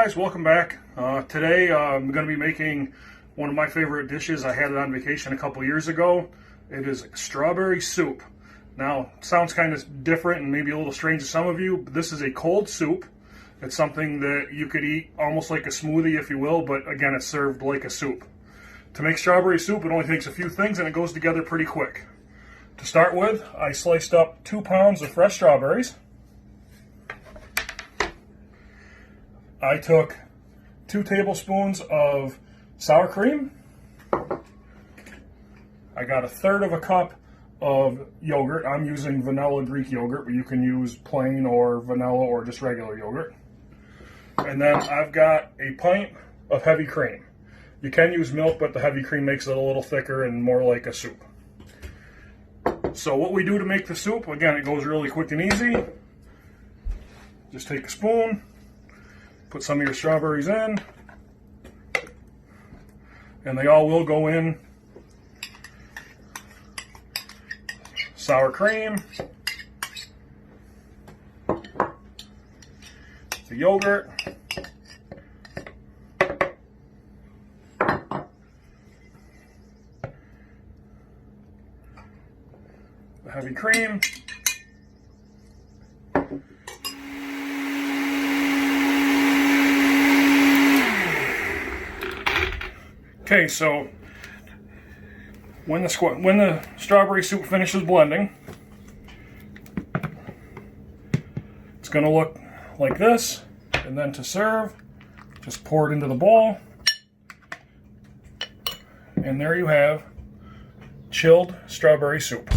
guys, welcome back. Today I'm going to be making one of my favorite dishes. I had it on vacation a couple years ago. It is strawberry soup. Now, it sounds kind of different and maybe a little strange to some of you, but this is a cold soup. It's something that you could eat almost like a smoothie, if you will, but again, it's served like a soup. To make strawberry soup, it only takes a few things and it goes together pretty quick. To start with, I sliced up 2 pounds of fresh strawberries. I took 2 tablespoons of sour cream. I got 1/3 of a cup of yogurt. I'm using vanilla Greek yogurt, but you can use plain or vanilla or just regular yogurt. And then I've got a pint of heavy cream. You can use milk, but the heavy cream makes it a little thicker and more like a soup. So what we do to make the soup, again, it goes really quick and easy. Just take a spoon. Put some of your strawberries in, and they all will go in. Sour cream, the yogurt, the heavy cream, okay, so when the strawberry soup finishes blending, it's going to look like this. And then to serve, just pour it into the bowl. And there you have chilled strawberry soup.